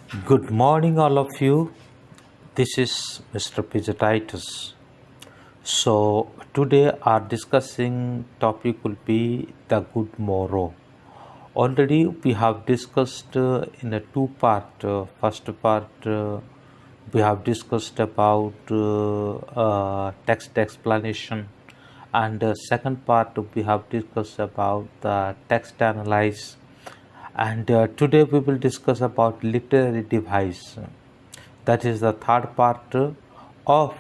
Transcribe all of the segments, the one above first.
Good morning, all of you. This is Mr. Pizatitis. So today our discussing topic will be the good morrow. Already we have discussed in a two-part. First part we have discussed about text explanation, and second part we have discussed about the text analyze. And today we will discuss about literary device. That is the third part of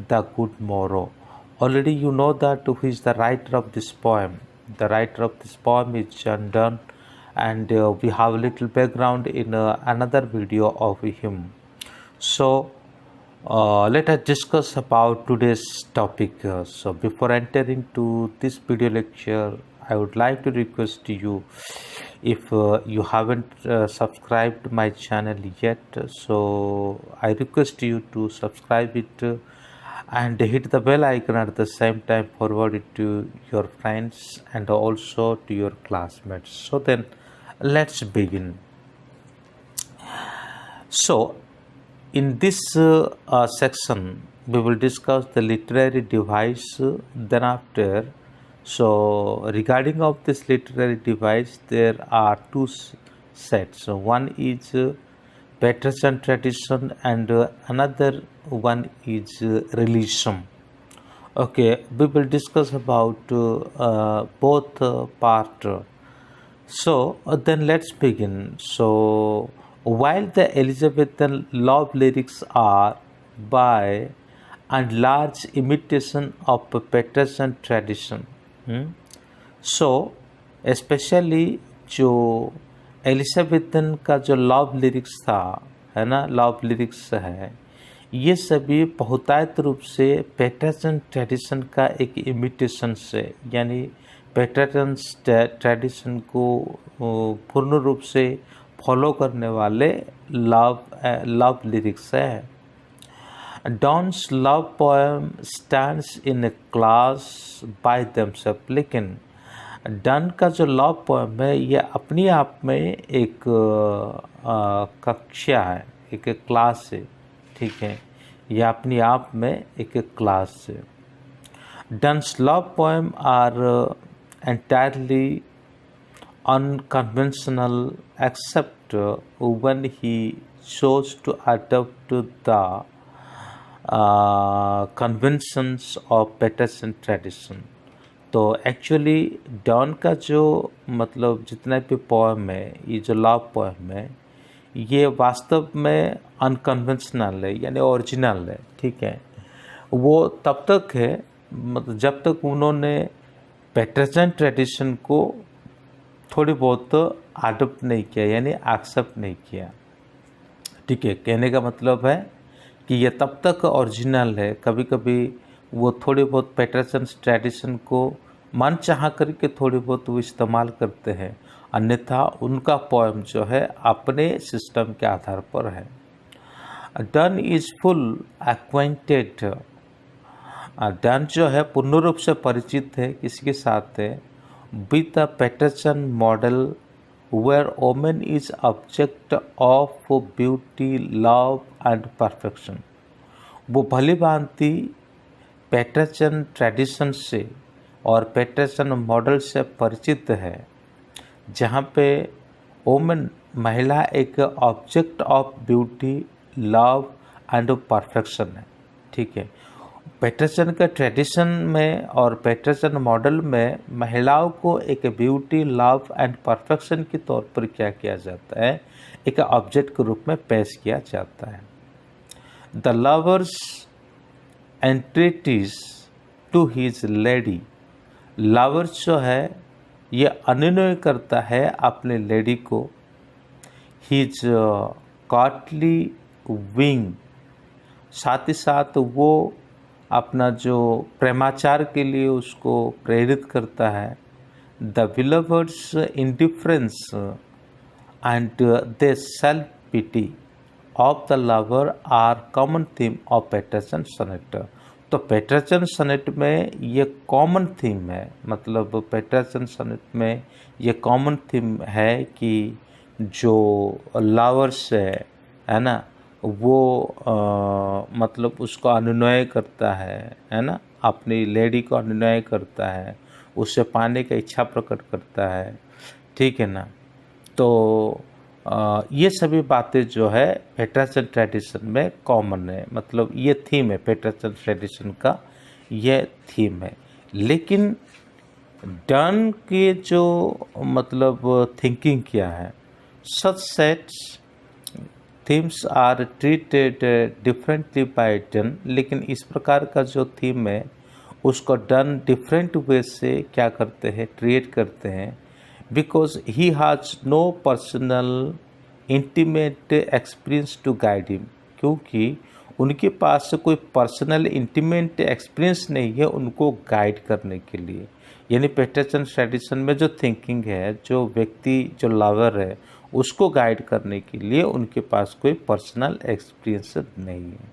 the good morrow. Already you know that who is the writer of this poem. The writer of this poem is John Donne, and we have a little background in another video of him. So let us discuss about today's topic. So before entering to this video lecture, I would like to request you, if you haven't subscribed my channel yet, so I request you to subscribe it and hit the bell icon, at the same time forward it to your friends and also to your classmates. So then let's begin. So in this section we will discuss the literary device. Then after, so regarding of this literary device, there are two sets. So one is Peterson tradition, and another one is realism. Okay, we will discuss about both part. So then let's begin. So while the Elizabethan love lyrics are by and large imitation of Peterson tradition, so especially जो Elizabethan का जो love lyrics था, है ना, love lyrics है, ये सभी बहुतायत रूप से पैटर्सन ट्रेडिशन का एक इमिटेशन से, यानी पैटर्सन ट्रेडिशन को पूर्ण रूप से फॉलो करने वाले लव लिरिक्स है. Donne's love poem stands in a class by themselves. लेकिन डन का जो लव पोएम है ये अपनी आप में एक कक्षा है, एक क्लास है. ठीक है, यह अपनी आप में एक क्लास है. Donne's love poem are entirely unconventional except when he chose to adopt the conventions of Peterson tradition. तो एक्चुअली डॉन का जो मतलब जितने भी पोएम है, ये जो लव पोएम है, ये वास्तव में अनकन्वेंशनल है, यानी ओरिजिनल है. ठीक है, वो तब तक है मतलब जब तक उन्होंने पैटर्सन ट्रेडिशन को थोड़ी बहुत अडॉप्ट नहीं किया, यानी एक्सेप्ट नहीं किया. ठीक है, कहने का मतलब है कि ये तब तक ओरिजिनल है. कभी कभी वो थोड़ी बहुत पैटर्सन ट्रेडिशन को मन चाह करके थोड़ी बहुत वो इस्तेमाल करते हैं, अन्यथा उनका पोएम जो है अपने सिस्टम के आधार पर है. Done is full acquainted. Done जो है पूर्ण रूप से परिचित है, किसके साथ है, with the Petrarchan model where women is object of beauty, love and perfection. वो भली भांति पैटर्सन ट्रेडिशन से और पैटर्सन मॉडल से परिचित है, जहाँ पे वोमेन महिला एक object of beauty, love and perfection है. ठीक है, पैटर्सन का ट्रेडिशन में और पैटर्सन मॉडल में महिलाओं को एक ब्यूटी, लव एंड परफेक्शन के तौर पर क्या किया जाता है, एक ऑब्जेक्ट के रूप में पेश किया जाता है. The lovers entreaties to his lady. Lovers जो है ये अनुनय करता है अपने लेडी को. हिज कॉटली विंग, साथ ही साथ वो अपना जो प्रेमाचार के लिए उसको प्रेरित करता है. The beloved's indifference and the self pity of the lover are common theme of Petrarchan sonnet. तो पैटर्सन सोनेट में ये कॉमन थीम है, मतलब पैटर्सन सोनेट में ये कॉमन थीम है कि जो लवर्स है है ना, वो मतलब उसको अनुनय करता है ना, अपनी लेडी को अनुनय करता है, उससे पाने का इच्छा प्रकट करता है, ठीक है ना। तो ये सभी बातें जो है पेटरसन ट्रेडिशन में कॉमन है, मतलब ये थीम है पेटरसन ट्रेडिशन का, ये थीम है। लेकिन डन के जो मतलब थिंकिंग क्या है, such sets themes are treated differently by Donne, लेकिन इस प्रकार का जो थीम है उसको डन डिफरेंट वे से क्या करते हैं, ट्रीट करते हैं, because he has no personal intimate experience to guide him, क्योंकि उनके पास कोई पर्सनल इंटीमेट एक्सपीरियंस नहीं है उनको गाइड करने के लिए। यानी पेटरसन ट्रेडिशन में जो थिंकिंग है, जो व्यक्ति जो लवर है उसको गाइड करने के लिए उनके पास कोई पर्सनल एक्सपीरियंस नहीं है।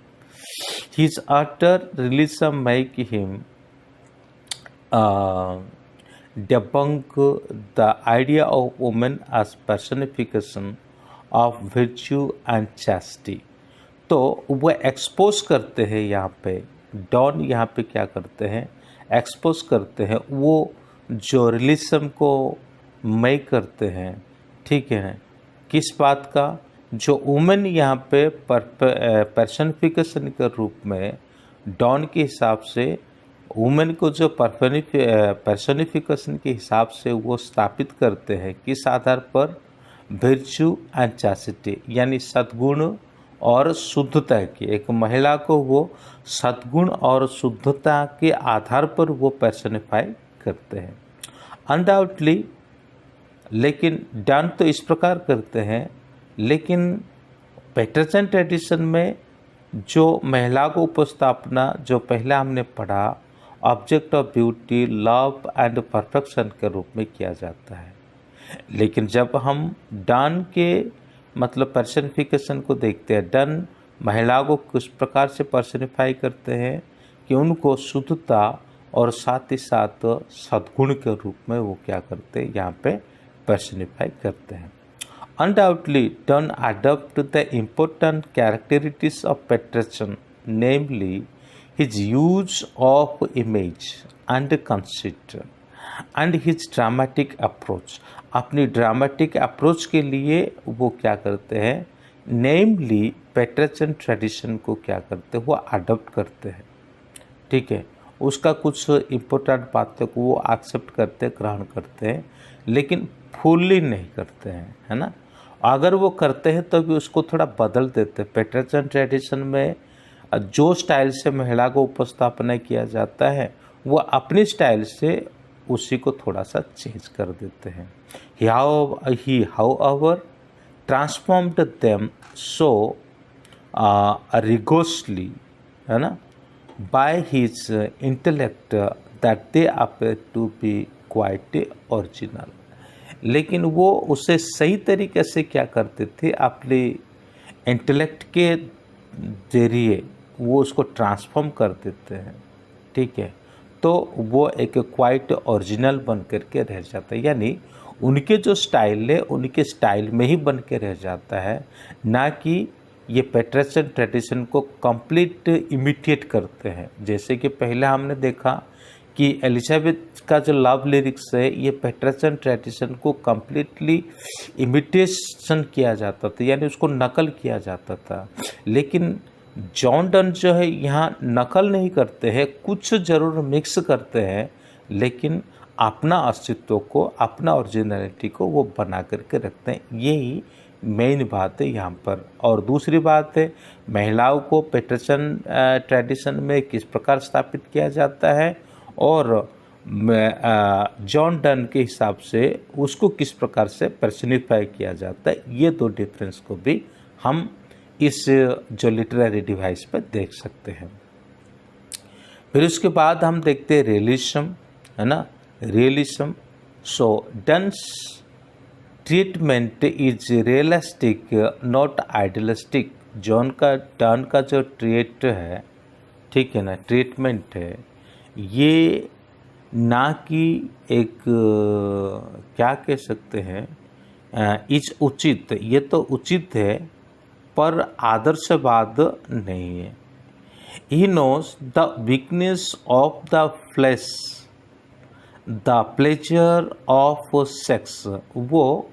His utter religion make him debunk the idea of women as personification of virtue and chastity। तो वो एक्सपोज करते हैं यहाँ पे, डॉन यहाँ पे क्या करते हैं, एक्सपोज करते हैं वो जो रिलीजन को मई करते हैं, ठीक है, किस बात का, जो वुमेन यहाँ पे पर्सनिफिकेशन के रूप में डॉन के हिसाब से वुमेन को जो पर्सनिफिकेशन के हिसाब से वो स्थापित करते हैं, किस आधार पर, वर्च्यू एंड चैस्टिटी, यानी सद्गुण और शुद्धता की, एक महिला को वो सद्गुण और शुद्धता के आधार पर वो पर्सनिफाई करते हैं अनडाउटली। लेकिन डन तो इस प्रकार करते हैं, लेकिन पेटरसन ट्रेडिशन में जो महिला को उपस्थापना जो पहले हमने पढ़ा object of beauty, love and perfection के रूप में किया जाता है। लेकिन जब हम डन के मतलब पर्सनिफिकेशन को देखते हैं, डन महिला को किस प्रकार से पर्सनिफाई करते हैं कि उनको शुद्धता और साथ ही साथ सद्गुण के रूप में वो क्या करते हैं, यहाँ पे पर्सनिफाई करते हैं। Undoubtedly, Donne adopted the important characteristics of Peterson, namely his use of image and conceit and his dramatic approach। अपनी ड्रामेटिक अप्रोच के लिए वो क्या करते हैं, नेमली पेटरसन ट्रेडिशन को क्या करते हैं, वो अडॉप्ट करते हैं, ठीक है, उसका कुछ इम्पोर्टेंट बातों को वो एक्सेप्ट करते, ग्रहण करते हैं, लेकिन फुल्ली नहीं करते हैं, है ना। अगर वो करते हैं तो भी उसको थोड़ा बदल देते हैं। पेटरसन ट्रेडिशन में जो स्टाइल से महिला को उपस्थापना किया जाता है वो अपनी स्टाइल से उसी को थोड़ा सा चेंज कर देते हैं। He however transformed them so rigorously, है ना, by his intellect that they appear to be quite original. लेकिन वो उसे सही तरीके से क्या करते थे, अपने इंटेलेक्ट के जरिए वो उसको ट्रांसफॉर्म कर देते हैं, ठीक है, तो वो एक क्वाइट ओरिजिनल बन करके रह जाता है, यानी उनके जो स्टाइल है उनके स्टाइल में ही बन के रह जाता है, ना कि ये पेटरसन ट्रेडिशन को कंप्लीट इमिटेट करते हैं। जैसे कि पहले हमने देखा कि एलिजाबेथ का जो लव लिरिक्स है ये पेटरसन ट्रेडिशन को कम्प्लीटली इमिटेशन किया जाता था, यानी उसको नकल किया जाता था। लेकिन जॉन डन जो है यहाँ नकल नहीं करते हैं, कुछ ज़रूर मिक्स करते हैं, लेकिन अपना अस्तित्व को, अपना ओरिजिनलिटी को वो बना करके रखते हैं। यही मेन बात है यहाँ पर। और दूसरी बात है, महिलाओं को पेटरसन ट्रेडिशन में किस प्रकार स्थापित किया जाता है और जॉन डन के हिसाब से उसको किस प्रकार से पर्सनिफाई किया जाता है, ये दो डिफरेंस को भी हम इस जो लिटरेरी डिवाइस पर देख सकते हैं। फिर उसके बाद हम देखते हैं रियलिज्म, है ना, realism. So Donne's treatment is realistic not idealistic. Donne का जो ट्रीट है, ठीक है ना, ट्रीटमेंट है, ये ना कि एक क्या कह सकते हैं इज उचित, ये तो उचित है पर आदर्शवाद नहीं है। He knows the weakness of the flesh, the pleasure of sex. वो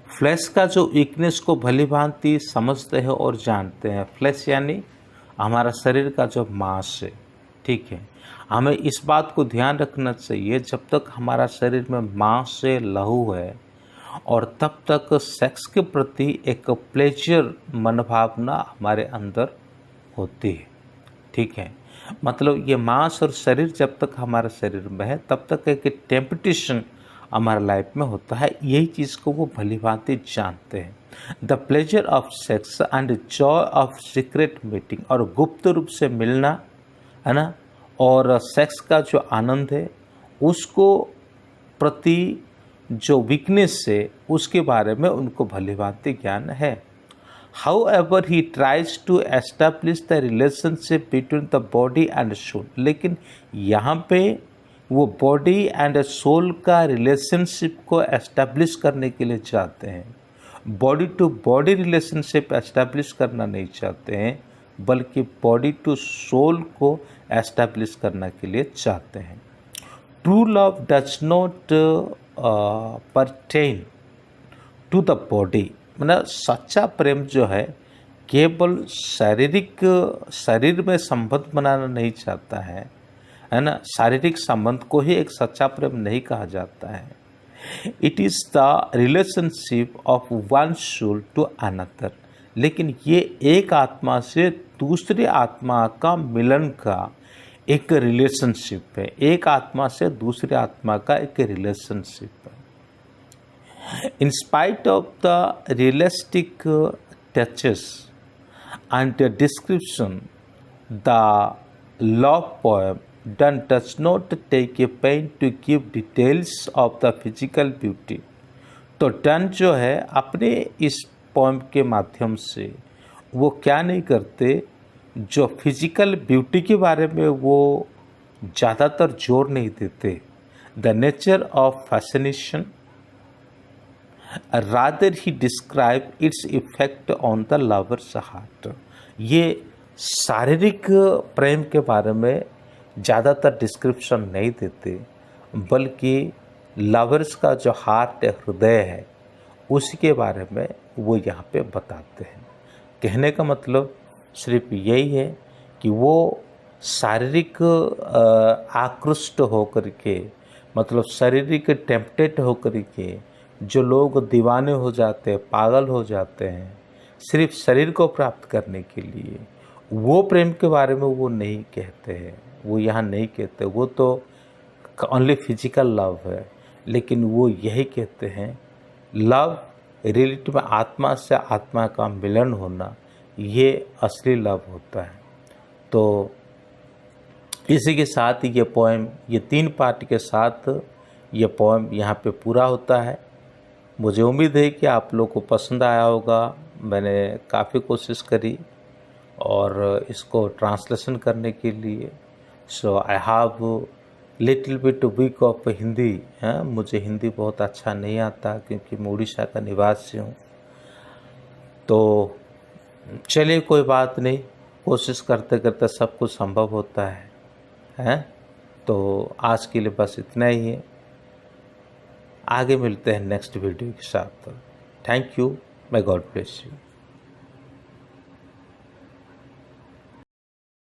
फ्लैश का जो वीकनेस को भली भांति समझते हैं और जानते हैं। फ्लैश यानी हमारा शरीर का जो मांस है, ठीक है। हमें इस बात को ध्यान रखना चाहिए, जब तक हमारा शरीर में मांस से लहू है और तब तक सेक्स के प्रति एक प्लेजर मनोभावना हमारे अंदर होती है, ठीक है। मतलब ये मांस और शरीर जब तक हमारे शरीर में है तब तक एक टेम्पटेशन हमारे लाइफ में होता है। यही चीज़ को वो भली भांति जानते हैं। The pleasure of sex and Joy of secret meeting, और गुप्त रूप से मिलना, है ना, और सेक्स का जो आनंद है उसको प्रति जो वीकनेस है उसके बारे में उनको भली भांति ज्ञान है। However, he tries to establish the relationship between the body and soul. लेकिन यहाँ पे वो बॉडी एंड सोल का रिलेशनशिप को एस्टेब्लिश करने के लिए चाहते हैं। Body to body relationship establish करना नहीं चाहते हैं, बल्कि बॉडी टू सोल को एस्टेब्लिश करने के लिए चाहते हैं। True love does not pertain to the body, मतलब सच्चा प्रेम जो है केवल शरीर में संबंध बनाना नहीं चाहता है ना। शारीरिक संबंध को ही एक सच्चा प्रेम नहीं कहा जाता है। It is the relationship of one soul to another, लेकिन ये एक आत्मा से दूसरी आत्मा का मिलन का एक रिलेशनशिप है। एक आत्मा से दूसरी आत्मा का एक रिलेशनशिप है। In spite of the realistic touches and the description, the love poem does not take a pain to give details of the physical beauty. तो डन जो है अपने इस पोएम के माध्यम से वो क्या नहीं करते, जो फिजिकल ब्यूटी के बारे में वो ज़्यादातर जोर नहीं देते। The nature of fascination, rather he describe its effect on the lover's heart. ये शारीरिक प्रेम के बारे में ज़्यादातर डिस्क्रिप्शन नहीं देते, बल्कि लवर्स का जो हार्ट हृदय है उसके बारे में वो यहाँ पे बताते हैं। कहने का मतलब सिर्फ यही है कि वो शारीरिक आकृष्ट होकर के, मतलब शारीरिक टेम्पटेड होकर के जो लोग दीवाने हो जाते हैं, पागल हो जाते हैं सिर्फ शरीर को प्राप्त करने के लिए, वो प्रेम के बारे में वो नहीं कहते हैं। वो यहाँ नहीं कहते, वो तो ओनली फिजिकल लव है। लेकिन वो यही कहते हैं लव रिलेटिव में आत्मा से आत्मा का मिलन होना, ये असली लव होता है। तो इसी के साथ ये पोएम, ये 3 पार्ट के साथ ये पोएम यहाँ पे पूरा होता है। मुझे उम्मीद है कि आप लोग को पसंद आया होगा। मैंने काफ़ी कोशिश करी और इसको ट्रांसलेशन करने के लिए। So I have little bit weak of Hindi. मुझे हिंदी बहुत अच्छा नहीं आता क्योंकि मैं उड़ीसा का निवासी हूँ। तो चलिए कोई बात नहीं, कोशिश करते करते सब कुछ संभव होता है। तो आज के लिए बस इतना ही है। आगे मिलते हैं नेक्स्ट वीडियो के साथ। Thank you, may God bless you।